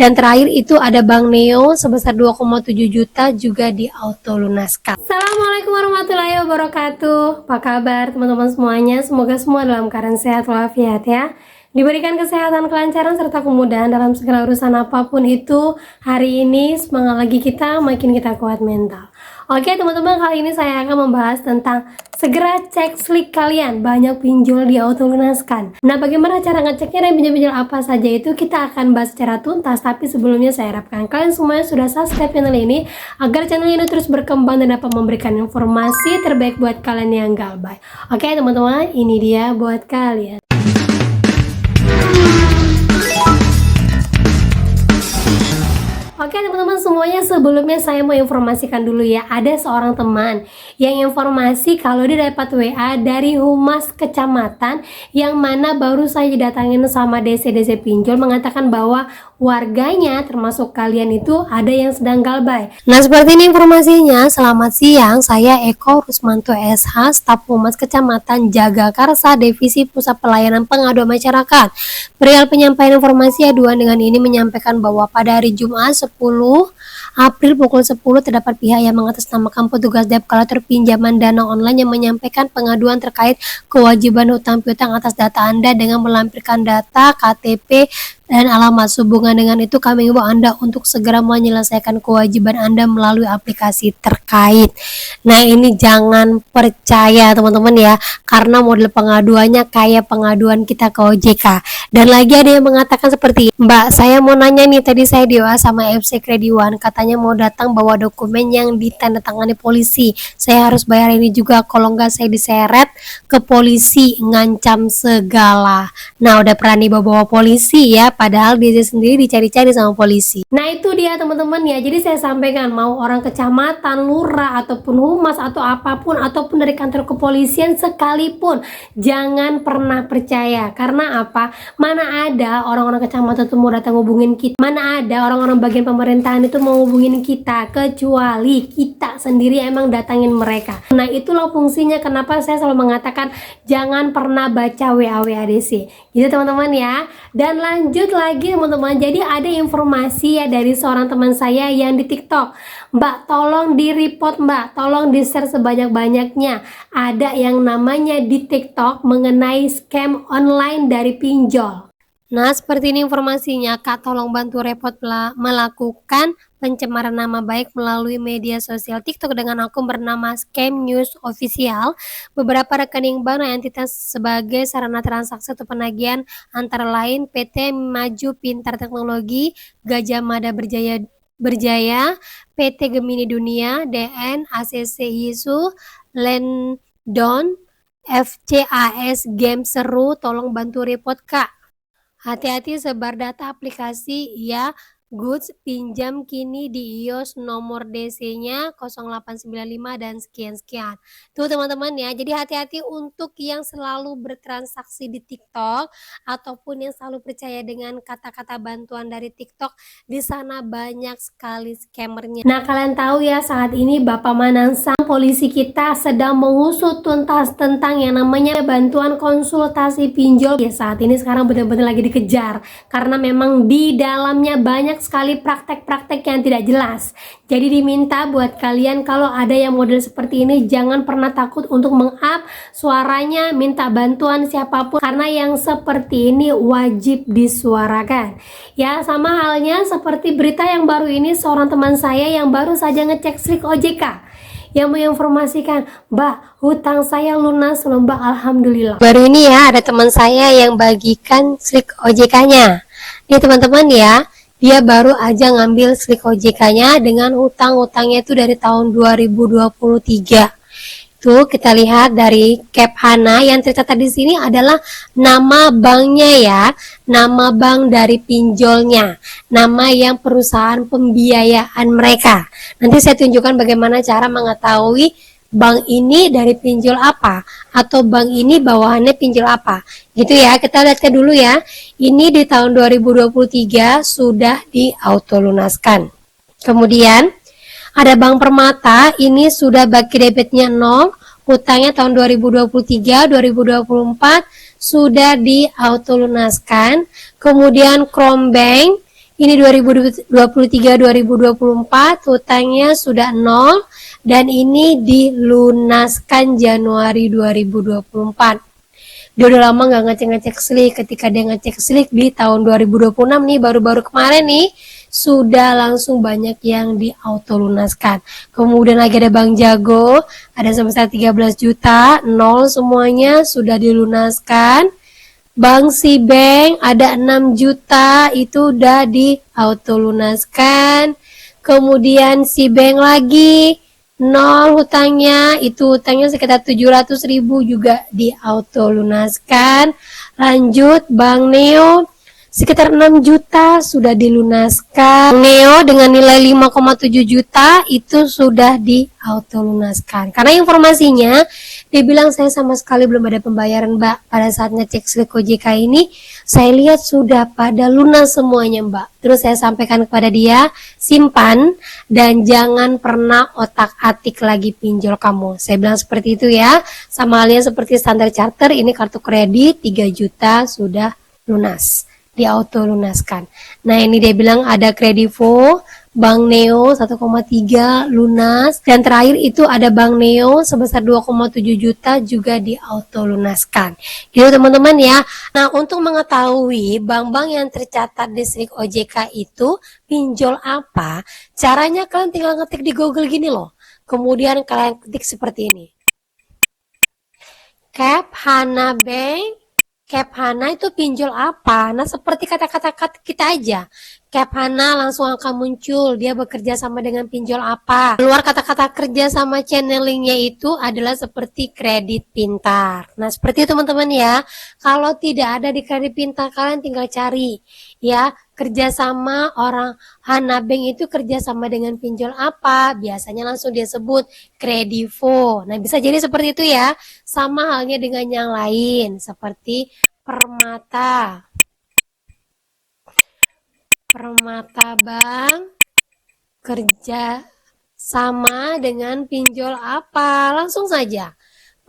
Dan terakhir itu ada Bank Neo sebesar 2,7 juta juga di auto lunaskan. Assalamualaikum warahmatullahi wabarakatuh. Apa kabar teman-teman semuanya? Semoga semua dalam keadaan sehat walafiat ya. Diberikan kesehatan, kelancaran, serta kemudahan dalam segala urusan apapun itu. Hari ini semangat lagi kita, makin kita kuat mental. Oke teman-teman, kali ini saya akan membahas tentang segera cek slik kalian, banyak pinjol di auto lunaskan. Nah, bagaimana cara ngeceknya dan pinjol-pinjol apa saja itu kita akan bahas secara tuntas. Tapi sebelumnya saya harapkan kalian semuanya sudah subscribe channel ini agar channel ini terus berkembang dan dapat memberikan informasi terbaik buat kalian yang galbay. Oke teman-teman, ini dia buat kalian. Oke teman-teman semuanya, sebelumnya saya mau informasikan dulu ya, ada seorang teman yang informasi kalau dia dapat WA dari humas kecamatan yang mana baru saya didatangin sama DC pinjol mengatakan bahwa warganya termasuk kalian itu ada yang sedang galbay. Nah seperti ini informasinya. Selamat siang, saya Eko Rusmanto SH, staf humas kecamatan Jagakarsa Divisi Pusat Pelayanan Pengaduan Masyarakat. Perihal penyampaian informasi aduan dengan ini menyampaikan bahwa pada hari Jumat 10 April pukul 10 terdapat pihak yang mengatasnamakan petugas debt collector pinjaman dana online yang menyampaikan pengaduan terkait kewajiban hutang piutang atas data Anda dengan melampirkan data KTP dan alamat. Sehubungan dengan itu kami mengimbau Anda untuk segera menyelesaikan kewajiban Anda melalui aplikasi terkait. Nah ini jangan percaya teman-teman ya, karena model pengaduannya kayak pengaduan kita ke OJK. Dan lagi ada yang mengatakan seperti, Mbak saya mau nanya nih, tadi saya di WA sama FC Krediwan, katanya mau datang bawa dokumen yang ditandatangani polisi, saya harus bayar ini juga, kalau enggak saya diseret ke polisi, ngancam segala. Nah udah berani bawa polisi ya, padahal dia sendiri dicari-cari sama polisi. Nah itu dia teman-teman ya, jadi saya sampaikan mau orang kecamatan, lurah, ataupun humas atau apapun, ataupun dari kantor kepolisian sekalipun, jangan pernah percaya. Karena apa? Mana ada orang-orang kecamatan itu mau datang hubungin kita, mana ada orang-orang bagian pemerintahan itu mau hubungin kita, kecuali kita sendiri emang datangin mereka. Nah itulah fungsinya kenapa saya selalu mengatakan jangan pernah baca WA DC gitu teman-teman ya. Dan lanjut lagi teman-teman, jadi ada informasi ya dari seorang teman saya yang di TikTok, Mbak tolong di report, Mbak tolong di share sebanyak-banyaknya, ada yang namanya di TikTok mengenai scam online dari pinjol. Nah seperti ini informasinya, Kak tolong bantu report melakukan pencemaran nama baik melalui media sosial TikTok dengan akun bernama Scam News Official. Beberapa rekening bank dan entitas sebagai sarana transaksi atau penagihan antara lain PT Maju Pintar Teknologi, Gajah Mada Berjaya, PT Gemini Dunia, DN, ACC Yisu, Lendon, FCAS Game Seru, tolong bantu report Kak. Hati-hati sebar data aplikasi ya. Goods pinjam kini di iOS, nomor DC-nya 0895 dan sekian-sekian. Tuh teman-teman ya, jadi hati-hati untuk yang selalu bertransaksi di TikTok ataupun yang selalu percaya dengan kata-kata bantuan dari TikTok. Di sana banyak sekali scammernya. Nah kalian tahu ya, saat ini Bapak Manansang polisi kita sedang mengusut tuntas tentang yang namanya bantuan konsultasi pinjol. Ya saat ini sekarang benar-benar lagi dikejar karena memang di dalamnya banyak sekali praktek-praktek yang tidak jelas. Jadi diminta buat kalian kalau ada yang model seperti ini jangan pernah takut untuk meng-up suaranya, minta bantuan siapapun, karena yang seperti ini wajib disuarakan. Ya sama halnya seperti berita yang baru ini, seorang teman saya yang baru saja ngecek slik OJK yang menginformasikan, Mbak hutang saya lunas loh Mbak, alhamdulillah. Baru ini ya ada teman saya yang bagikan slik OJK-nya. Ini teman-teman ya, dia baru aja ngambil slik OJK-nya dengan hutang-hutangnya itu dari tahun 2023. Tuh kita lihat dari Cap Hana yang tercatat di sini adalah nama banknya ya, nama bank dari pinjolnya, nama yang perusahaan pembiayaan mereka. Nanti saya tunjukkan bagaimana cara mengetahui bank ini dari pinjol apa atau bank ini bawahannya pinjol apa. Gitu ya, kita lihat dulu ya. Ini di tahun 2023 sudah di auto lunaskan. Kemudian ada Bank Permata, ini sudah baki debitnya 0, hutangnya tahun 2023, 2024 sudah di auto lunaskan. Kemudian Krombank Ini 2023-2024 hutangnya sudah 0 dan ini dilunaskan Januari 2024. Dia udah lama nggak ngecek Slik. Ketika dia ngecek Slik di tahun 2026 nih, baru-baru kemarin nih, sudah langsung banyak yang di auto lunaskan. Kemudian lagi ada Bang Jago, ada sebesar 13 juta, 0 semuanya sudah dilunaskan. Bang Sibeng ada 6 juta, itu udah di auto lunaskan. Kemudian Sibeng lagi 0 hutangnya, itu hutangnya sekitar 700.000 juga di auto lunaskan. Lanjut Bang Neo sekitar 6 juta sudah dilunaskan. Neo dengan nilai 5,7 juta itu sudah di auto lunaskan. Karena informasinya dia bilang saya sama sekali belum ada pembayaran Mbak. Pada saat ngecek Slik OJK ini saya lihat sudah pada lunas semuanya Mbak. Terus saya sampaikan kepada dia, simpan dan jangan pernah otak-atik lagi pinjol kamu. Saya bilang seperti itu ya. Sama halnya seperti Standard Chartered, ini kartu kredit 3 juta sudah lunas, di auto lunaskan. Nah ini dia bilang ada Kredivo, Bank Neo 1,3 lunas, dan terakhir itu ada Bank Neo sebesar 2,7 juta juga di auto lunaskan. Gitu teman-teman ya. Nah untuk mengetahui bank-bank yang tercatat di Slik OJK itu pinjol apa, caranya kalian tinggal ngetik di Google gini loh. Kemudian kalian ketik seperti ini. Cap Hana Bank. Cap Hana itu pinjol apa? Nah seperti kata-kata kita aja. Cap Hana langsung akan muncul, dia bekerja sama dengan pinjol apa. Keluar kata-kata kerja sama channelingnya itu adalah seperti kredit pintar. Nah seperti itu teman-teman ya. Kalau tidak ada di kredit pintar, kalian tinggal cari ya. Kerjasama orang Hana Bank itu kerjasama dengan pinjol apa? Biasanya langsung dia sebut Kredivo. Nah bisa jadi seperti itu ya. Sama halnya dengan yang lain seperti Permata Bank kerja sama dengan pinjol apa? Langsung saja.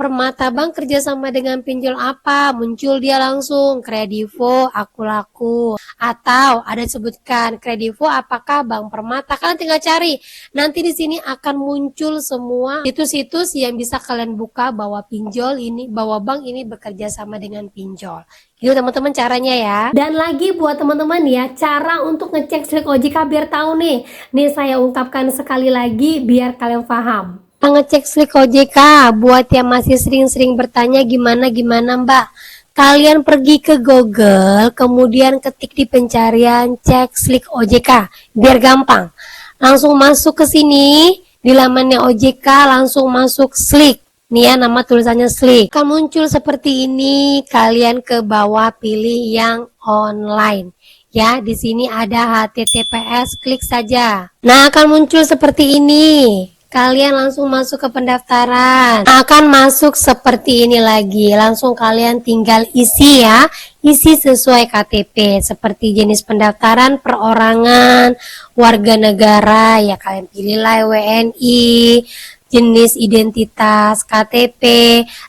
Permata Bank kerjasama dengan pinjol apa? Muncul dia langsung Kredivo, Aku Laku. Atau ada disebutkan Kredivo apakah Bank Permata? Kalian tinggal cari. Nanti di sini akan muncul semua situs-situs yang bisa kalian buka bahwa pinjol ini, bahwa bank ini bekerja sama dengan pinjol. Gitu teman-teman caranya ya. Dan lagi buat teman-teman ya, cara untuk ngecek Slik OJK biar tahu nih. Nih saya ungkapkan sekali lagi biar kalian paham. Ngecek Slik OJK buat yang masih sering-sering bertanya gimana Mbak, kalian pergi ke Google, kemudian ketik di pencarian cek Slik OJK biar gampang. Langsung masuk ke sini di lamannya OJK, langsung masuk Slik. Nih ya, nama tulisannya Slik. Akan muncul seperti ini, kalian ke bawah pilih yang online. Ya, di sini ada HTTPS, klik saja. Nah, akan muncul seperti ini. Kalian langsung masuk ke pendaftaran. Akan masuk seperti ini lagi. Langsung kalian tinggal isi ya. Isi sesuai KTP. Seperti jenis pendaftaran, perorangan, warga negara. Ya kalian pilihlah WNI. Jenis identitas, KTP,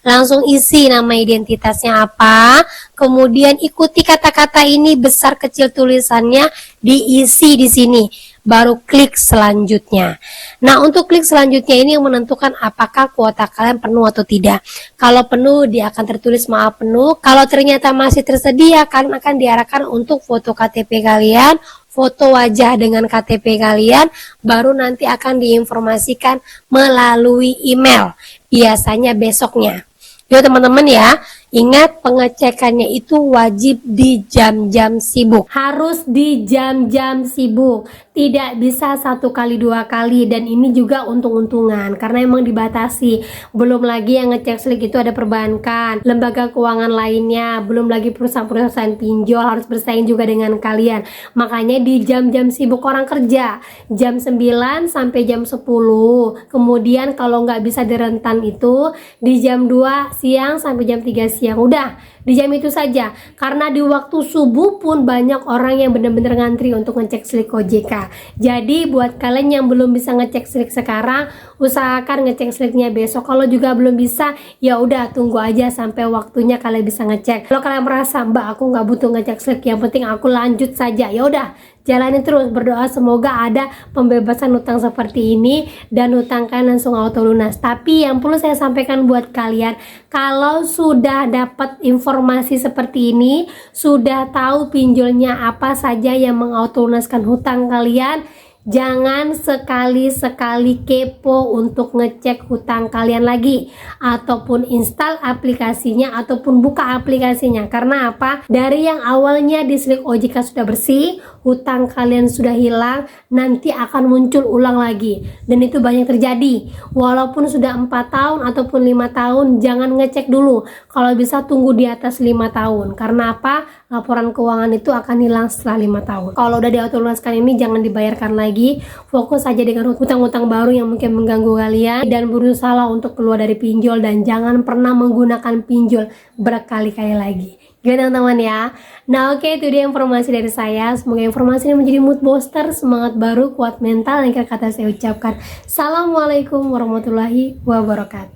langsung isi nama identitasnya apa, kemudian ikuti kata-kata ini besar kecil tulisannya, diisi di sini, baru klik selanjutnya. Nah untuk klik selanjutnya ini yang menentukan apakah kuota kalian penuh atau tidak. Kalau penuh dia akan tertulis maaf penuh, kalau ternyata masih tersedia kalian akan diarahkan untuk foto KTP kalian, foto wajah dengan KTP kalian, baru nanti akan diinformasikan melalui email, biasanya besoknya. Jadi teman-teman ya, ingat pengecekannya itu wajib di jam-jam sibuk. Harus di jam-jam sibuk. Tidak bisa 1 kali 2 kali, dan ini juga untung-untungan karena emang dibatasi. Belum lagi yang ngecek Slik itu ada perbankan, lembaga keuangan lainnya, belum lagi perusahaan-perusahaan pinjol harus bersaing juga dengan kalian. Makanya di jam-jam sibuk orang kerja, jam 9 sampai jam 10. Kemudian kalau nggak bisa di rentan itu di jam 2 siang sampai jam 3 siang. Udah, di jam itu saja. Karena di waktu subuh pun banyak orang yang benar-benar ngantri untuk ngecek Slik OJK. Jadi buat kalian yang belum bisa ngecek Slik sekarang, usahakan ngecek Sliknya besok. Kalau juga belum bisa, ya udah tunggu aja sampai waktunya kalian bisa ngecek. Kalau kalian merasa, Mbak aku nggak butuh ngecek Slik, yang penting aku lanjut saja, ya udah jalani terus, berdoa semoga ada pembebasan hutang seperti ini dan hutang kalian langsung auto lunas. Tapi yang perlu saya sampaikan buat kalian, kalau sudah dapat informasi seperti ini, sudah tahu pinjolnya apa saja yang mengautolunaskan hutang kalian, jangan sekali-sekali kepo untuk ngecek hutang kalian lagi, ataupun install aplikasinya ataupun buka aplikasinya. Karena apa? Dari yang awalnya dislike OJK sudah bersih, hutang kalian sudah hilang, nanti akan muncul ulang lagi. Dan itu banyak terjadi. Walaupun sudah 4 tahun ataupun 5 tahun, jangan ngecek dulu. Kalau bisa tunggu di atas 5 tahun. Karena apa? Laporan keuangan itu akan hilang setelah 5 tahun. Kalau udah diautolunaskan ini jangan dibayarkan lagi. Fokus saja dengan hutang-hutang baru yang mungkin mengganggu kalian, dan berusaha untuk keluar dari pinjol, dan jangan pernah menggunakan pinjol berkali-kali lagi. Gimana teman-teman ya? Nah oke, itu dia informasi dari saya. Semoga informasi ini menjadi mood booster, semangat baru, kuat mental. Yang kata saya ucapkan, Assalamualaikum warahmatullahi wabarakatuh.